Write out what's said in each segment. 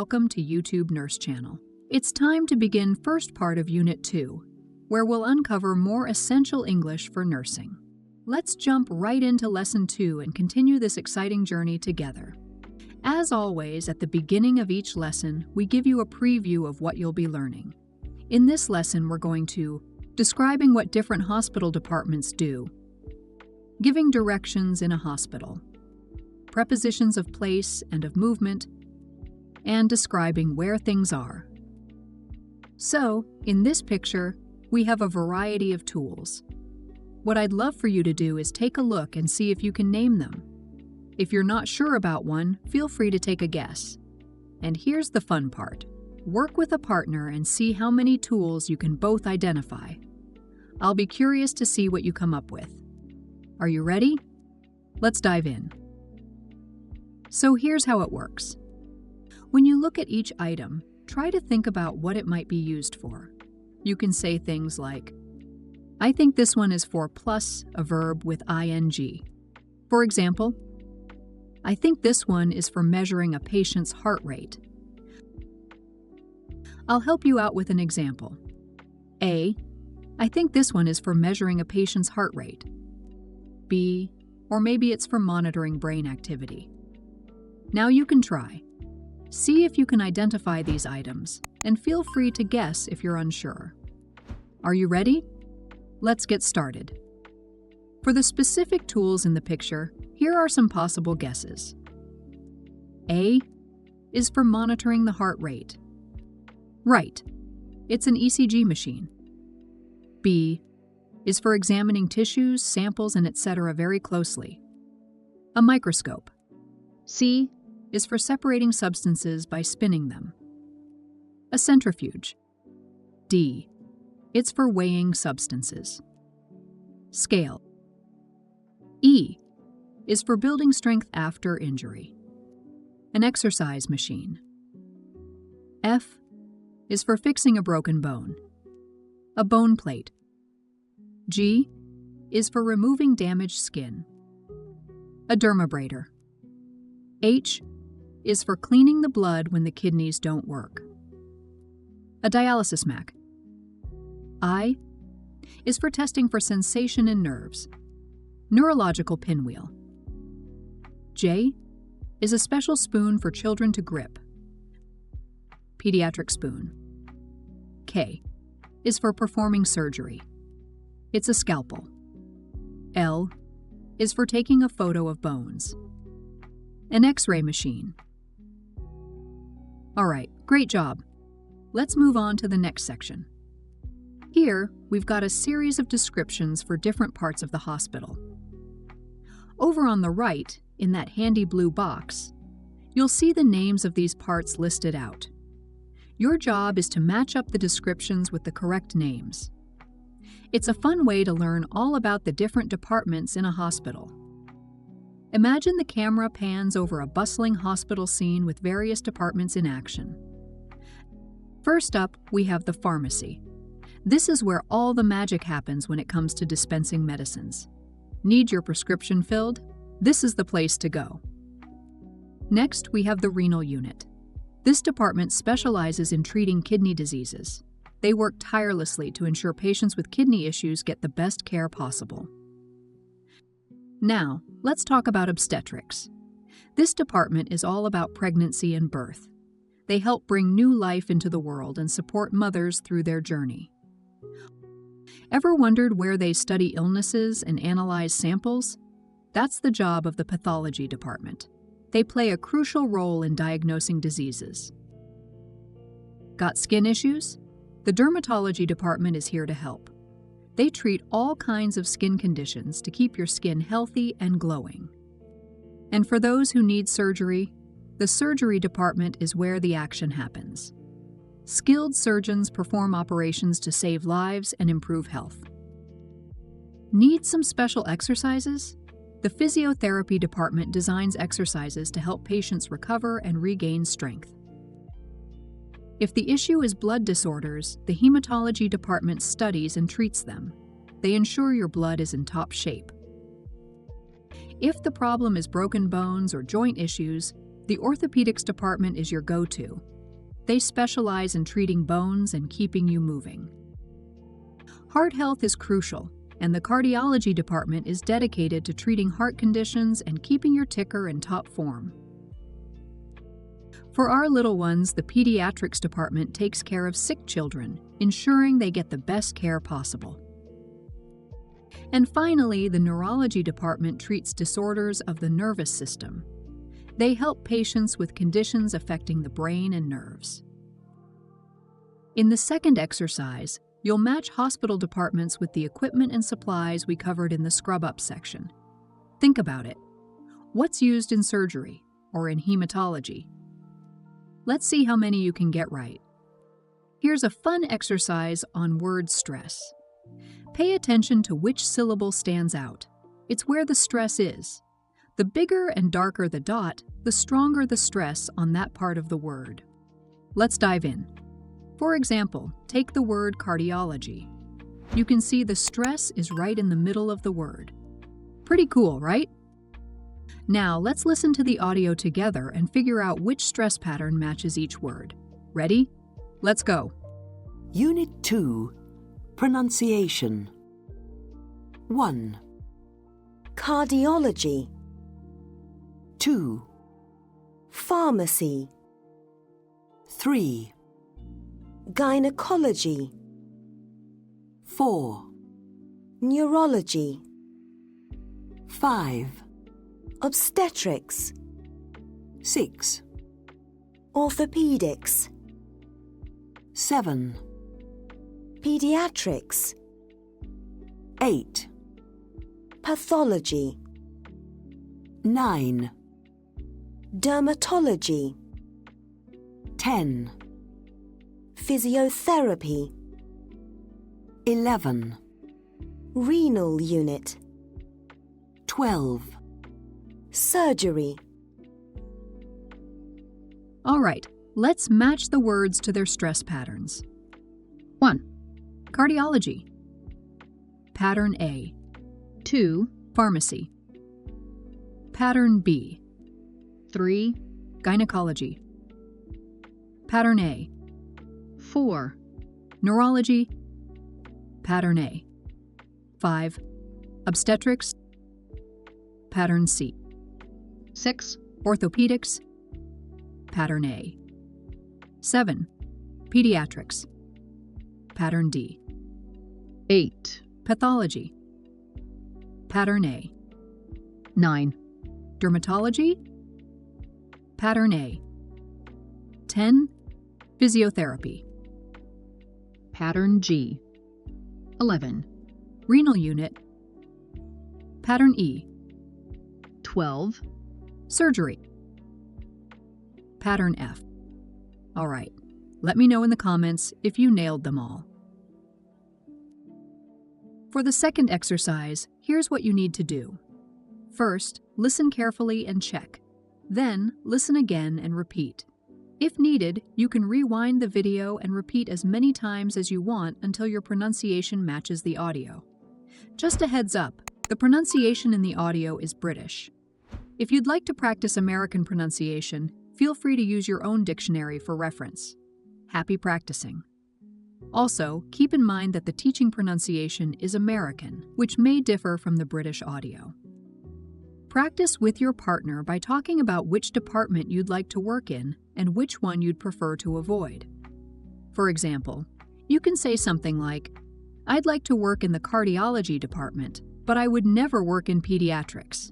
welcome to YouTube Nurse Channel. It's time to begin first part of Unit 2, where we'll uncover more essential English for nursing. Let's jump right into Lesson 2 and continue this exciting journey together. As always, at the beginning of each lesson, we give you a preview of what you'll be learning. In this lesson, we're going to describing what different hospital departments do, giving directions in a hospital, prepositions of place and of movement, and describing where things are. So, in this picture, we have a variety of tools. What I'd love for you to do is take a look and see if you can name them. If you're not sure about one, feel free to take a guess. And here's the fun part. Work with a partner and see how many tools you can both identify. I'll be curious to see what you come up with. Are you ready? Let's dive in. So here's how it works. When you look at each item, try to think about what it might be used for. You can say things like, I think this one is for plus a verb with ing. For example, I think this one is for measuring a patient's heart rate. I'll help you out with an example. A, I think this one is for measuring a patient's heart rate. B, or maybe it's for monitoring brain activity. Now you can try. See if you can identify these items, and feel free to guess if you're unsure. Are you ready? Let's get started. For the specific tools in the picture, here are some possible guesses. A is for monitoring the heart rate. Right, it's an ECG machine. B is for examining tissues, samples, and etc. very closely. A microscope. C is for separating substances by spinning them. A centrifuge. D, it's for weighing substances. Scale. E is for building strength after injury. An exercise machine. F is for fixing a broken bone. A bone plate. G is for removing damaged skin. A dermabrader. H is for cleaning the blood when the kidneys don't work. A dialysis mat. I is for testing for sensation in nerves. Neurological pinwheel. J is a special spoon for children to grip. Pediatric spoon. K is for performing surgery. It's a scalpel. L is for taking a photo of bones. An X-ray machine. All right, great job. Let's move on to the next section. Here, we've got a series of descriptions for different parts of the hospital. Over on the right, in that handy blue box, you'll see the names of these parts listed out. Your job is to match up the descriptions with the correct names. It's a fun way to learn all about the different departments in a hospital. Imagine the camera pans over a bustling hospital scene with various departments in action. First up, we have the pharmacy. This is where all the magic happens when it comes to dispensing medicines. Need your prescription filled? This is the place to go. Next, we have the renal unit. This department specializes in treating kidney diseases. They work tirelessly to ensure patients with kidney issues get the best care possible. Now, let's talk about obstetrics. This department is all about pregnancy and birth. They help bring new life into the world and support mothers through their journey. Ever wondered where they study illnesses and analyze samples? That's the job of the pathology department. They play a crucial role in diagnosing diseases. Got skin issues? The dermatology department is here to help. They treat all kinds of skin conditions to keep your skin healthy and glowing. And for those who need surgery, the surgery department is where the action happens. Skilled surgeons perform operations to save lives and improve health. Need some special exercises? The physiotherapy department designs exercises to help patients recover and regain strength. If the issue is blood disorders, the hematology department studies and treats them. They ensure your blood is in top shape. If the problem is broken bones or joint issues, the orthopedics department is your go-to. They specialize in treating bones and keeping you moving. Heart health is crucial, and the cardiology department is dedicated to treating heart conditions and keeping your ticker in top form. For our little ones, the pediatrics department takes care of sick children, ensuring they get the best care possible. And finally, the neurology department treats disorders of the nervous system. They help patients with conditions affecting the brain and nerves. In the second exercise, you'll match hospital departments with the equipment and supplies we covered in the Scrub Up section. Think about it. What's used in surgery or in hematology? Let's see how many you can get right. Here's a fun exercise on word stress. Pay attention to which syllable stands out. It's where the stress is. The bigger and darker the dot, the stronger the stress on that part of the word. Let's dive in. For example, take the word cardiology. You can see the stress is right in the middle of the word. Pretty cool, right? Now let's listen to the audio together and figure out which stress pattern matches each word. Ready? Let's go. Unit 2. Pronunciation. 1, Cardiology, 2, pharmacy, 3, gynecology, 4, neurology, 5, obstetrics, 6, orthopedics, 7, pediatrics, 8, pathology, 9, dermatology, 10, physiotherapy, 11, renal unit, 12. surgery. All right, let's match the words to their stress patterns. 1. Cardiology. Pattern A. 2. Pharmacy. Pattern B. 3. Gynecology. Pattern A. 4. Neurology. Pattern A. 5. Obstetrics. Pattern C. 6. Orthopedics. Pattern A. 7. Pediatrics. Pattern D. 8. Pathology. Pattern A. 9. Dermatology. Pattern A. 10. Physiotherapy. Pattern G. 11. Renal unit. Pattern E. 12. Surgery. Pattern F. All right, let me know in the comments if you nailed them all. For the second exercise, here's what you need to do. First, listen carefully and check. Then, listen again and repeat. If needed, you can rewind the video and repeat as many times as you want until your pronunciation matches the audio. Just a heads up, the pronunciation in the audio is British. If you'd like to practice American pronunciation, feel free to use your own dictionary for reference. Happy practicing. Also, keep in mind that the teaching pronunciation is American, which may differ from the British audio. Practice with your partner by talking about which department you'd like to work in and which one you'd prefer to avoid. For example, you can say something like, "I'd like to work in the cardiology department, but I would never work in pediatrics."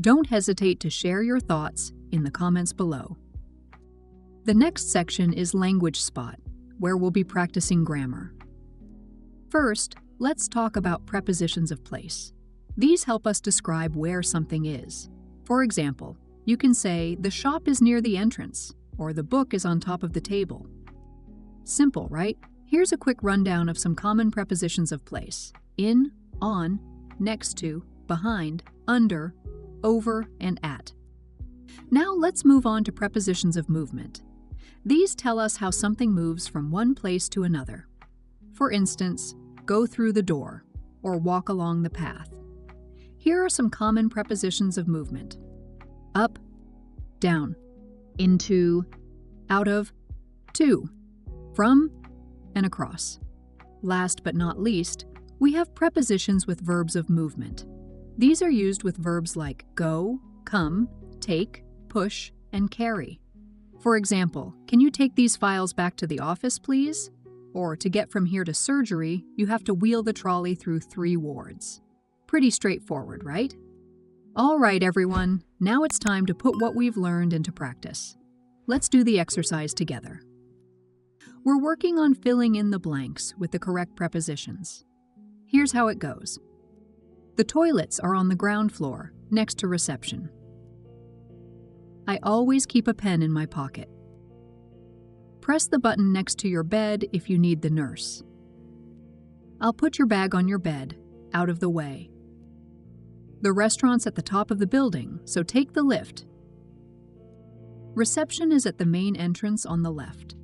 Don't hesitate to share your thoughts in the comments below. The next section is Language Spot, where we'll be practicing grammar. First, let's talk about prepositions of place. These help us describe where something is. For example, you can say, "The shop is near the entrance," or "The book is on top of the table." Simple, right? Here's a quick rundown of some common prepositions of place: in, on, next to, behind, under, over, and at. Now let's move on to prepositions of movement. These tell us how something moves from one place to another. For instance, go through the door, or walk along the path. Here are some common prepositions of movement: up, down, into, out of, to, from, and across. Last but not least, we have prepositions with verbs of movement. These are used with verbs like go, come, take, push, and carry. For example, can you take these files back to the office, please? Or to get from here to surgery, you have to wheel the trolley through 3 wards. Pretty straightforward, right? All right, everyone, now it's time to put what we've learned into practice. Let's do the exercise together. We're working on filling in the blanks with the correct prepositions. Here's how it goes. The toilets are on the ground floor, next to reception. I always keep a pen in my pocket. Press the button next to your bed if you need the nurse. I'll put your bag on your bed, out of the way. The restaurant's at the top of the building, so take the lift. Reception is at the main entrance on the left.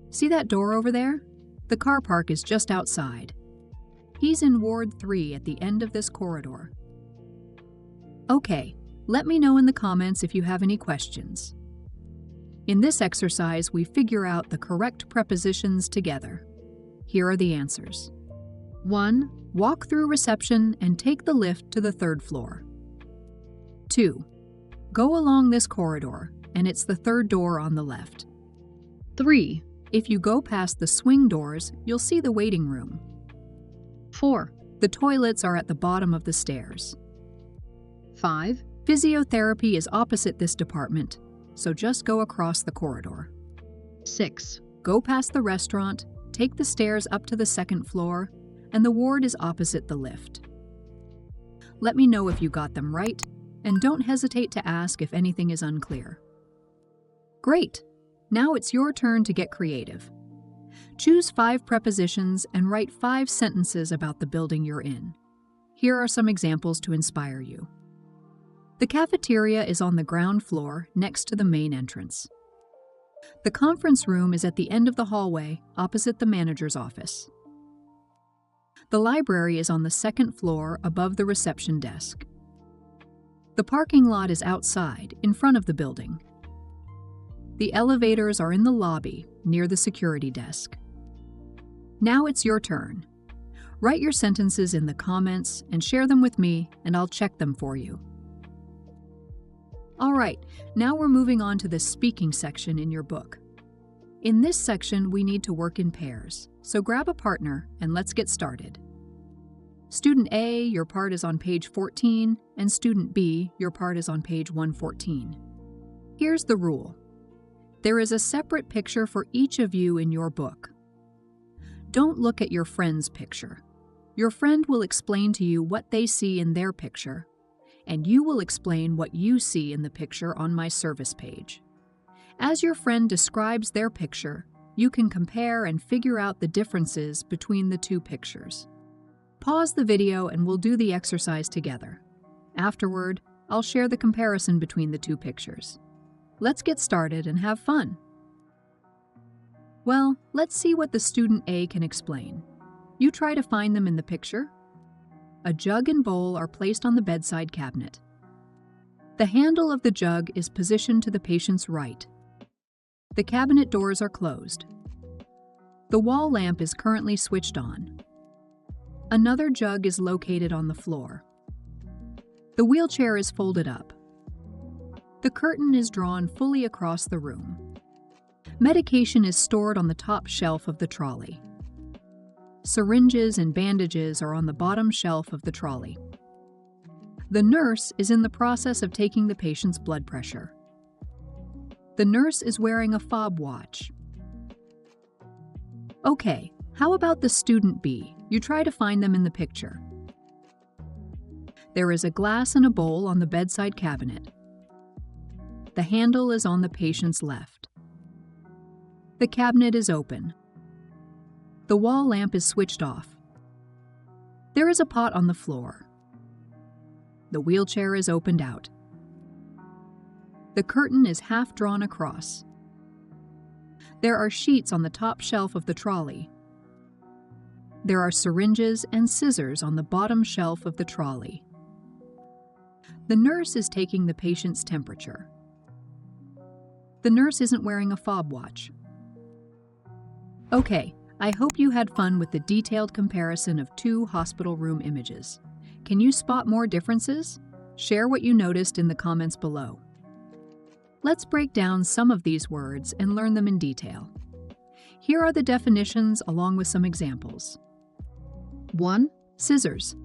See that door over there? The car park is just outside. He's in Ward 3 at the end of this corridor. Okay, let me know in the comments if you have any questions. In this exercise, we figure out the correct prepositions together. Here are the answers. 1. Walk through reception and take the lift to the 3rd floor. 2. Go along this corridor, and it's the 3rd door on the left. 3. If you go past the swing doors, you'll see the waiting room. 4. The toilets are at the bottom of the stairs. 5. Physiotherapy is opposite this department, so just go across the corridor. 6. Go past the restaurant, take the stairs up to the 2nd floor, and the ward is opposite the lift. Let me know if you got them right, and don't hesitate to ask if anything is unclear. Great! Now it's your turn to get creative. Choose 5 prepositions and write 5 sentences about the building you're in. Here are some examples to inspire you. The cafeteria is on the ground floor next to the main entrance. The conference room is at the end of the hallway, opposite the manager's office. The library is on the 2nd floor above the reception desk. The parking lot is outside, in front of the building. The elevators are in the lobby, near the security desk. Now it's your turn. Write your sentences in the comments and share them with me, and I'll check them for you. All right, now we're moving on to the speaking section in your book. In this section, we need to work in pairs, so grab a partner and let's get started. Student A, your part is on page 14, and Student B, your part is on page 114. Here's the rule. There is a separate picture for each of you in your book. Don't look at your friend's picture. Your friend will explain to you what they see in their picture, and you will explain what you see in the picture on my service page. As your friend describes their picture, you can compare and figure out the differences between the 2 pictures. Pause the video and we'll do the exercise together. Afterward, I'll share the comparison between the 2 pictures. Let's get started and have fun. Well, let's see what the student A can explain. You try to find them in the picture. A jug and bowl are placed on the bedside cabinet. The handle of the jug is positioned to the patient's right. The cabinet doors are closed. The wall lamp is currently switched on. Another jug is located on the floor. The wheelchair is folded up. The curtain is drawn fully across the room. Medication is stored on the top shelf of the trolley. Syringes and bandages are on the bottom shelf of the trolley. The nurse is in the process of taking the patient's blood pressure. The nurse is wearing a fob watch. Okay, how about the student B? You try to find them in the picture. There is a glass and a bowl on the bedside cabinet. The handle is on the patient's left. The cabinet is open. The wall lamp is switched off. There is a pot on the floor. The wheelchair is opened out. The curtain is half drawn across. There are sheets on the top shelf of the trolley. There are syringes and scissors on the bottom shelf of the trolley. The nurse is taking the patient's temperature. The nurse isn't wearing a fob watch. Okay, I hope you had fun with the detailed comparison of two hospital room images. Can you spot more differences? Share what you noticed in the comments below. Let's break down some of these words and learn them in detail. Here are the definitions along with some examples. 1. Scissors.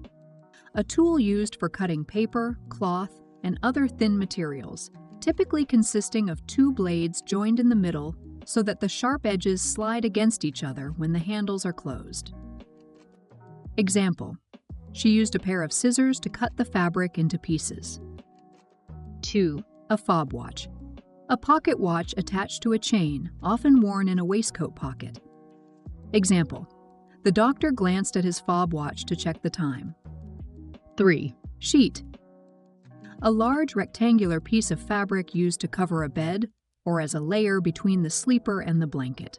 A tool used for cutting paper, cloth, and other thin materials, typically consisting of two blades joined in the middle so that the sharp edges slide against each other when the handles are closed. Example: she used a pair of scissors to cut the fabric into pieces. 2. A fob watch. A pocket watch attached to a chain, often worn in a waistcoat pocket. Example: the doctor glanced at his fob watch to check the time. 3. Sheet. A large rectangular piece of fabric used to cover a bed or as a layer between the sleeper and the blanket.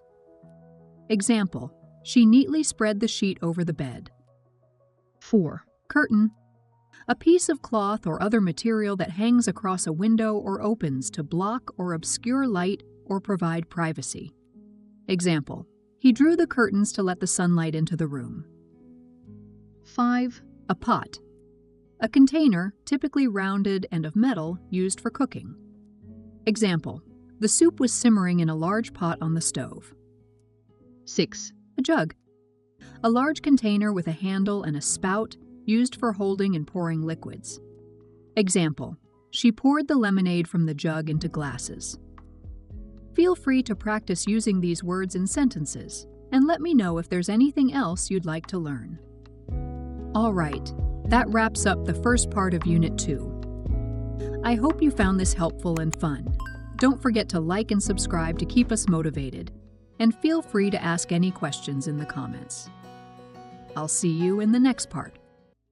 Example: she neatly spread the sheet over the bed. 4. Curtain. A piece of cloth or other material that hangs across a window or opens to block or obscure light or provide privacy. Example: he drew the curtains to let the sunlight into the room. 5. A pot. A container, typically rounded and of metal, used for cooking. Example: the soup was simmering in a large pot on the stove. 6. A jug. A large container with a handle and a spout used for holding and pouring liquids. Example: she poured the lemonade from the jug into glasses. Feel free to practice using these words in sentences, and let me know if there's anything else you'd like to learn. All right, that wraps up the first part of Unit 2. I hope you found this helpful and fun. Don't forget to like and subscribe to keep us motivated, and feel free to ask any questions in the comments. I'll see you in the next part.